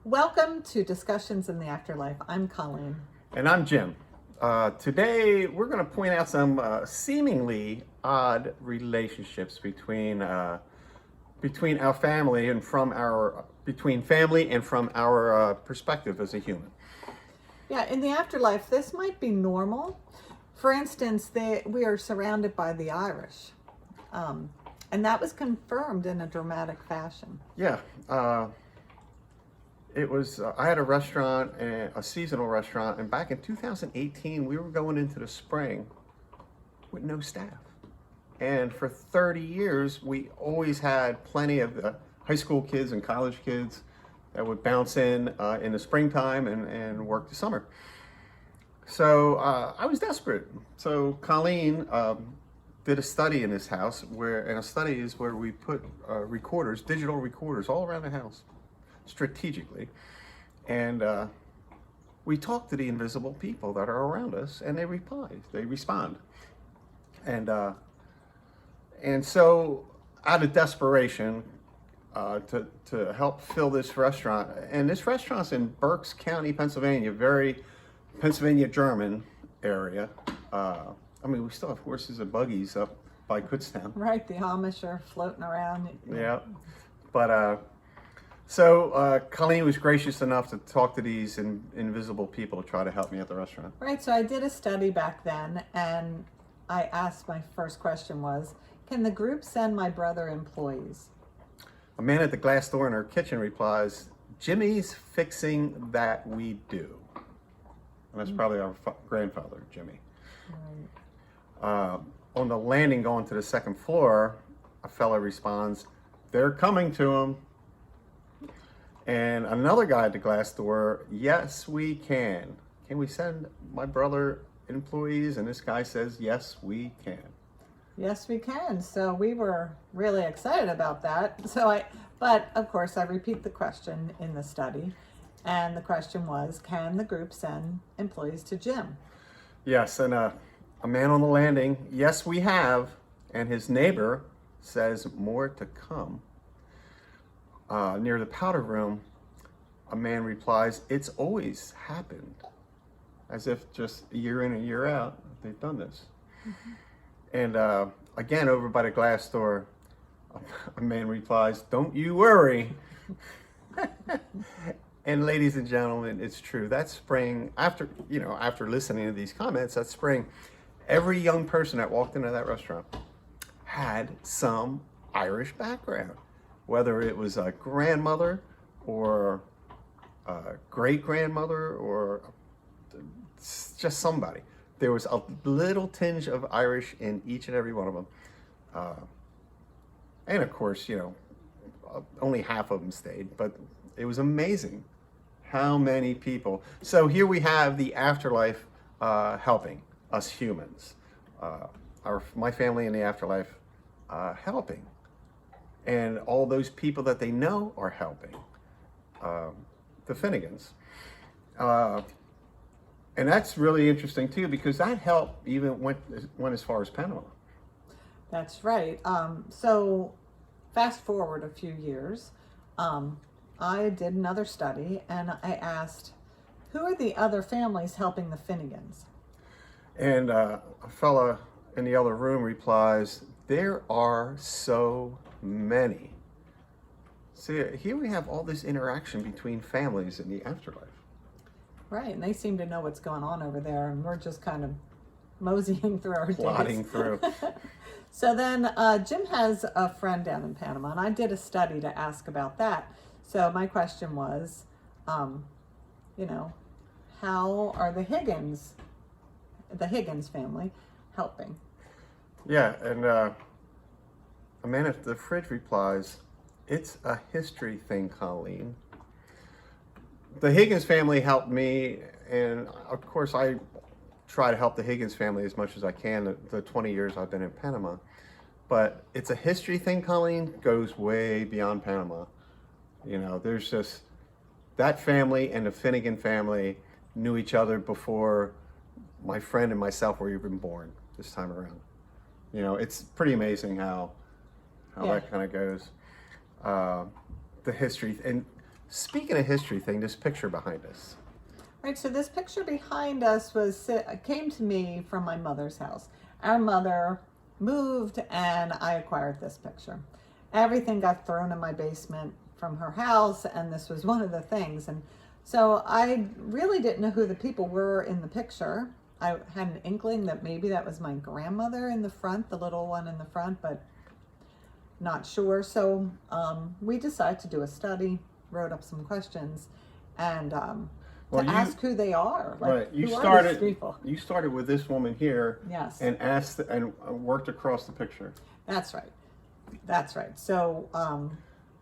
Welcome to Discussions in the Afterlife. I'm Colleen. And I'm Jim. Today we're going to point out some seemingly odd relationships between our family and from our between family and from our perspective as a human. Yeah, in the afterlife, this might be normal. For instance, we are surrounded by the Irish, and that was confirmed in a dramatic fashion. Yeah, it was. I had a restaurant, a seasonal restaurant, and back in 2018, we were going into the spring with no staff. And for 30 years, we always had plenty of high school kids and college kids that would bounce in the springtime and work the summer. So I was desperate. So Colleen did a study in this house, and a study is where we put recorders, digital recorders, all around the house, strategically. And we talk to the invisible people that are around us, and they respond. And so, out of desperation, to help fill this restaurant, and this restaurant's in Berks County, Pennsylvania, very Pennsylvania German area. I mean, we still have horses and buggies up by Kutztown. Right, the Amish are floating around. Yeah, but so Colleen was gracious enough to talk to these invisible people to try to help me at the restaurant. Right, so I did a study back then, and I asked, my first question was, can the group send my brother employees? A man at the glass door in her kitchen replies, "Jimmy's fixing that, we do." And that's probably our grandfather, Jimmy. Right. On the landing going to the second floor, a fella responds, "They're coming to him." And another guy at the glass door, "Yes, we can. Can we send my brother employees?" And this guy says, "Yes, we can." Yes, we can. So we were really excited about that. But of course, I repeat the question in the study. And the question was, can the group send employees to Jim? Yes, and a man on the landing, "Yes, we have." And his neighbor says, "More to come." Near the powder room, a man replies, "It's always happened." As if just a year in and year out, they've done this. Mm-hmm. And again, over by the glass door, a man replies, "Don't you worry." And ladies and gentlemen, it's true. That spring, after listening to these comments, that spring, every young person that walked into that restaurant had some Irish background, whether it was a grandmother or a great-grandmother or just somebody. There was a little tinge of Irish in each and every one of them. And of course, only half of them stayed, but it was amazing how many people. So here we have the afterlife helping us humans. My family in the afterlife helping. And all those people that they know are helping. The Finnegans. And that's really interesting too, because that help even went as far as Panama. That's right. So fast forward a few years, I did another study and I asked, who are the other families helping the Finnegans? And a fella in the other room replies, "There are so many." See, here we have all this interaction between families in the afterlife. Right, and they seem to know what's going on over there, and we're just kind of moseying through our Plodding days. through. So then Jim has a friend down in Panama, and I did a study to ask about that. So my question was, how are the Higgins family, helping? Yeah, and a man at the fridge replies, "It's a history thing, Colleen." The Higgins family helped me, and of course I try to help the Higgins family as much as I can the 20 years I've been in Panama. But it's a history thing, Colleen, goes way beyond Panama. There's just that family and the Finnegan family knew each other before my friend and myself were even born this time around. It's pretty amazing how that kind of goes. The history, and Speaking of history thing, this picture behind us. Right, so this picture behind us came to me from my mother's house. Our mother moved and I acquired this picture. Everything got thrown in my basement from her house, and this was one of the things. And so I really didn't know who the people were in the picture. I had an inkling that maybe that was my grandmother in the front, the little one in the front, but not sure. So we decided to do a study, wrote up some questions, and ask who they are. Like, Right. You who are started. these people? You started with this woman here. Yes. And asked and worked across the picture. That's right. That's right. So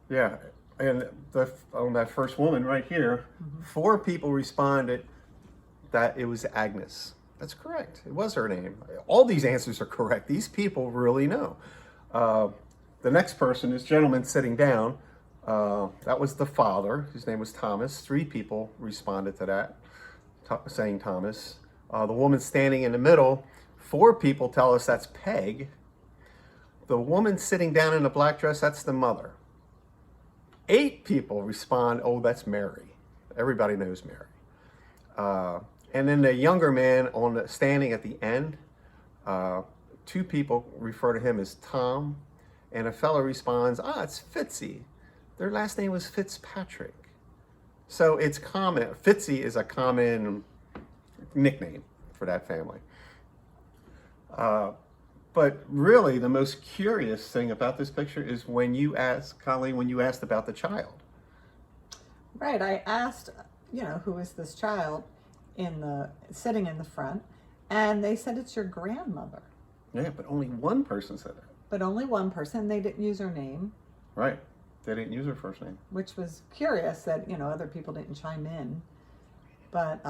Yeah. And on that first woman right here, 4 people responded that it was Agnes. That's correct. It was her name. All these answers are correct. These people really know. The next person, this gentleman sitting down, that was the father. His name was Thomas. 3 people responded to that, saying Thomas. The woman standing in the middle, 4 people tell us that's Peg. The woman sitting down in the black dress, that's the mother. 8 people respond, oh, that's Mary. Everybody knows Mary. And then the younger man standing at the end, 2 people refer to him as Tom, and a fellow responds, it's Fitzy. Their last name was Fitzpatrick. So it's common. Fitzy is a common nickname for that family. But really, the most curious thing about this picture is when you asked, Colleen, when you asked about the child. right, I asked, who is this child sitting in the front, and they said it's your grandmother. Yeah, but only one person said that. But only one person. They didn't use her name, Right. They didn't use her first name. which was curious that other people didn't chime in. But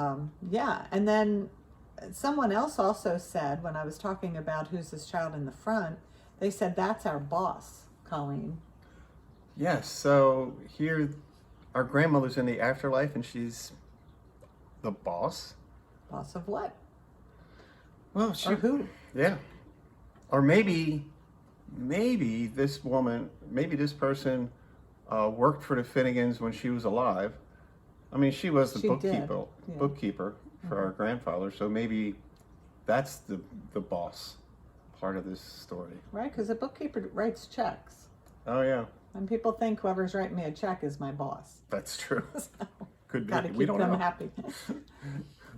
yeah, and then someone else also said, when I was talking about who's this child in the front, they said that's our boss, Colleen. Yes, so here our grandmother's in the afterlife and she's the boss. Boss of what? Well, Or who? Yeah. Or maybe this woman, maybe this person worked for the Finnegans when she was alive. I mean, she was the She did, bookkeeper yeah. bookkeeper for our grandfather, so maybe that's the boss part of this story. Right, because a bookkeeper writes checks. Oh yeah, And people think whoever's writing me a check is my boss. that's true. Could be. Got to keep We don't them know. happy.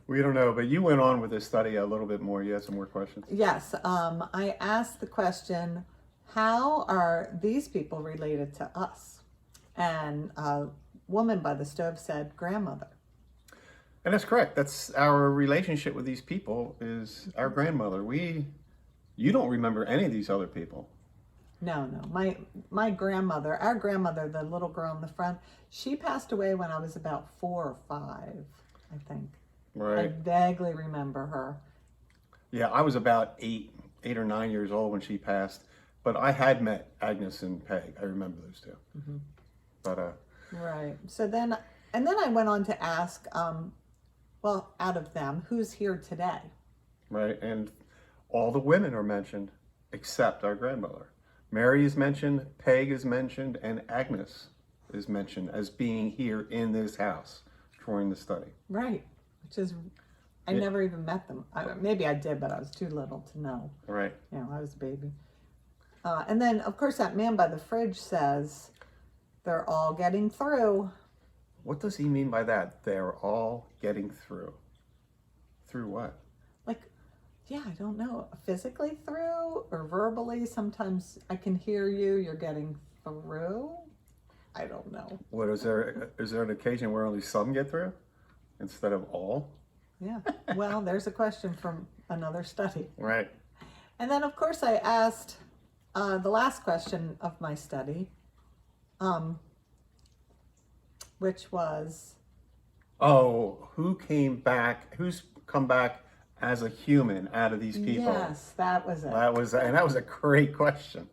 We don't know, but you went on with this study a little bit more. You had some more questions. Yes, I asked the question, how are these people related to us? And a woman by the stove said, grandmother. And that's correct. That's our relationship with these people is our grandmother. You don't remember any of these other people. No. My grandmother, our grandmother, the little girl in the front, she passed away when I was about 4 or 5, I think. I Right. vaguely remember her. Yeah, I was about 8 or 9 years old when she passed, but I had met Agnes and Peg. I remember those 2. Mm-hmm. But Right. So then I went on to ask, out of them, who's here today? right, and all the women are mentioned except our grandmother. Mary is mentioned, Peg is mentioned, and Agnes is mentioned as being here in this house during the study. Right. Which is, I never even met them. Maybe I did, but I was too little to know. Right. I was a baby. And then, of course, that man by the fridge says, they're all getting through. What does he mean by that? They're all getting through. Through what? Like, I don't know. Physically through or verbally? Sometimes I can hear you, you're getting through. I don't know. What is there an occasion where only some get through instead of all? Yeah. Well, there's a question from another study. Right. And then, of course, I asked the last question of my study, which was, who came back? Who's come back as a human out of these people? yes, that was it. That was a great question.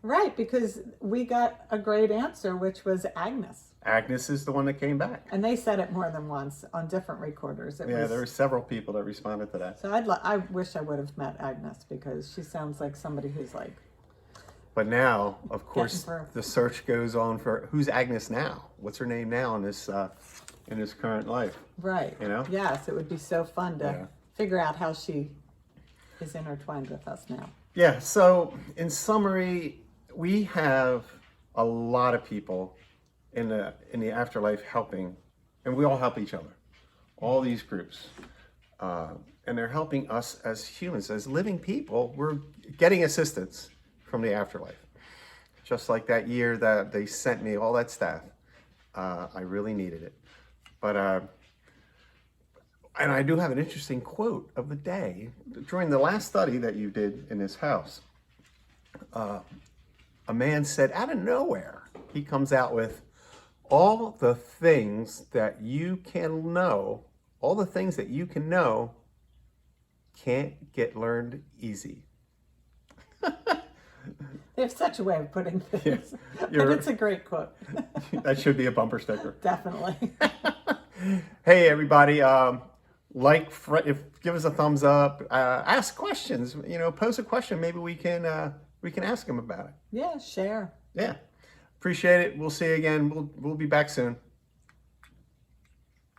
Right, because we got a great answer, which was Agnes. Agnes is the one that came back. And they said it more than once on different recorders. There were several people that responded to that. So I wish I would have met Agnes, because she sounds like somebody who's like But now, of course, for- the search goes on for who's Agnes now? What's her name now in this current life? Right. You know? Yes, it would be so fun to Yeah. figure out how she is intertwined with us now. Yeah, so in summary, we have a lot of people in the afterlife helping, and we all help each other. All these groups, and they're helping us as humans, as living people. We're getting assistance from the afterlife. Just like that year that they sent me all that staff, I really needed it. But and I do have an interesting quote of the day. During the last study that you did in this house, a man said out of nowhere, he comes out with, all the things that you can know, all the things that you can know can't get learned easy. They have such a way of putting things. But you're- it's a great quote. That should be a bumper sticker. Definitely. Hey, everybody, give us a thumbs up, ask questions, pose a question. Maybe we can ask them about it. Yeah, share. Yeah. Appreciate it. We'll see you again. We'll be back soon.